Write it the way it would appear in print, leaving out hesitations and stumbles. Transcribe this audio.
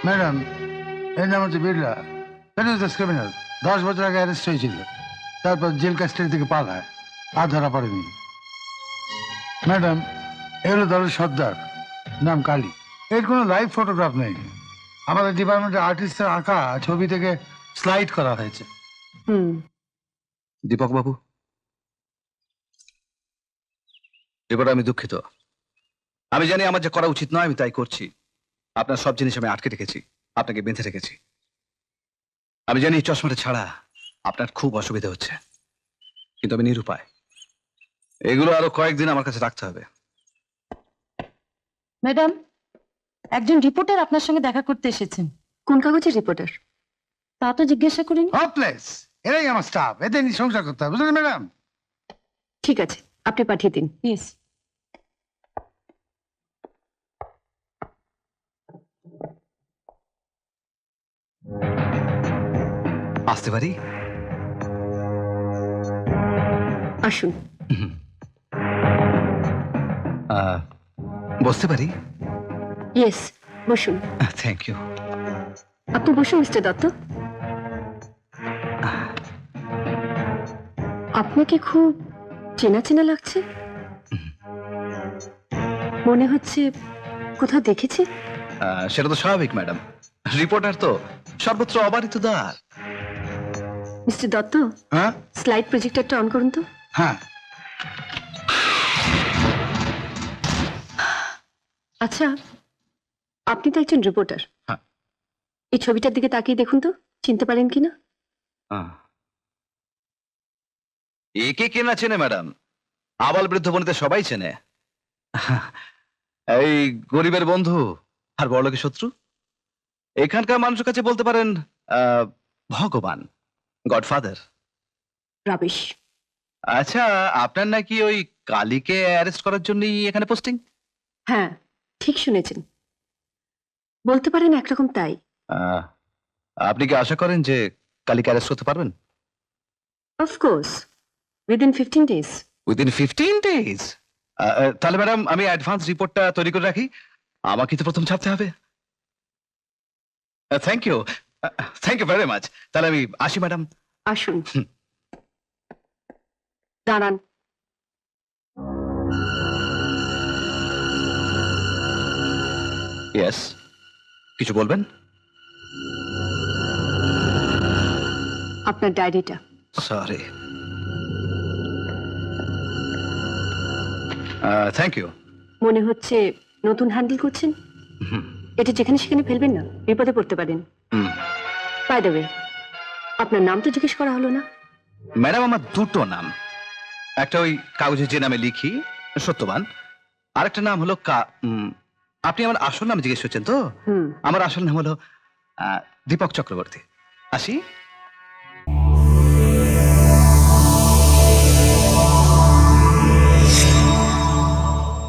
Madam, এর নাম হচ্ছে বিড়লা। ক্রিমিনাল 10 বছর আগে অ্যারেস্ট হয়েছিল, তারপর জেল কাস্টাডি থেকে পালায়, আর ধরা পড়েনি। ম্যাডাম, এ হলো দলের সর্দার, নাম কালী। এর কোনো লাইভ ফটোগ্রাফ নেই, আমাদের ডিপার্টমেন্টের আর্টিস্টের আঁকা ছবি থেকে স্লাইড করা হয়েছে। দীপক বাবু, এবার আমি দুঃখিত। আমি জানি আমার যে করা উচিত নয় আমি তাই করছি। আপনার সব জিনিস আমি আটকে রেখেছি, আপনাকে বেঁধে রেখেছি। আমি জানি এই চশমাটা ছাড়া আপনার খুব অসুবিধা হচ্ছে, কিন্তু আমি নিরুপায়। এগুলো আরো কয়েকদিন আমার কাছে রাখতে হবে। ম্যাডাম, একজন রিপোর্টার আপনার সঙ্গে দেখা করতে এসেছেন। কোন কাগজের রিপোর্টার? তা তো জিজ্ঞাসা করিনি। হপলেস, এরাই আমার স্টাফ, এদের নিয়ে সংসার করতে হবে, বুঝলেন ম্যাডাম? ঠিক আছে, আপনি পাঠিয়ে দিন। প্লিজ। আসতে পারি? আসুন। বসতে পারি? ইয়েস, বসুন। Thank you. আপনি বসুন মিস্টার দত্ত। আপনাকে খুব চেনা চেনা লাগছে। মনে হচ্ছে কোথাও দেখেছি। সেটা তো স্বাভাবিক ম্যাডাম, রিপোর্টার তো সর্বত্র অবারিত দ্বার। মিস্টার দত্ত, হ্যাঁ স্লাইড প্রজেক্টরটা অন করুন তো। হ্যাঁ। আচ্ছা, আপনি তো একজন রিপোর্টার। হ্যাঁ। এই ছবিটার দিকে তাকিয়ে দেখুন তো, চিনতে পারেন কিনা। একে কে না চেনে ম্যাডাম? আবাল বৃদ্ধ বনিতা সবাই চেনে। এই গরিবের বন্ধু আর বড়লোকের শত্রু, এখানকার মানুষের কাছে বলতে পারেন ভগবান, গডফাদার। রাবিশ। আচ্ছা, আপনার নাকি ওই কালীকে অ্যারেস্ট করার জন্যই এখানে পোস্টিং? হ্যাঁ, ঠিক শুনেছেন, বলতে পারেন একরকম তাই। আপনি কি আশা করেন যে কালীকে অ্যারেস্ট করতে পারবেন? Of course, within 15 days। Within 15 days? তাহলে ম্যাডাম আমি অ্যাডভান্স রিপোর্টটা তৈরি করে রাখি, আমাকে তো প্রথম ছাপতে হবে। Thank you, thank you very much. তাহলে আমি আসি ম্যাডাম। আসুন। দাঁড়ান। ইয়েস, কিছু বলবেন? আপনার ডায়েরিটা। সরি। Thank you. মনে হচ্ছে নতুন হ্যান্ডেল করছেন। এটা যেখানে সেখানে ফেলবেন না, বিপদে পড়তে পারেন। বাই দ্য ওয়ে, আপনার নাম তো জিজ্ঞেস করা হলো না। ম্যাডাম আমার দুটো নাম, একটা ওই কাগজে যে নামে লিখি সত্যবান, আরেকটা নাম হলো আপনি আমার আসল নাম জিজ্ঞেস করছেন তো? আমার আসল নাম হলো দীপক চক্রবর্তী। আসি।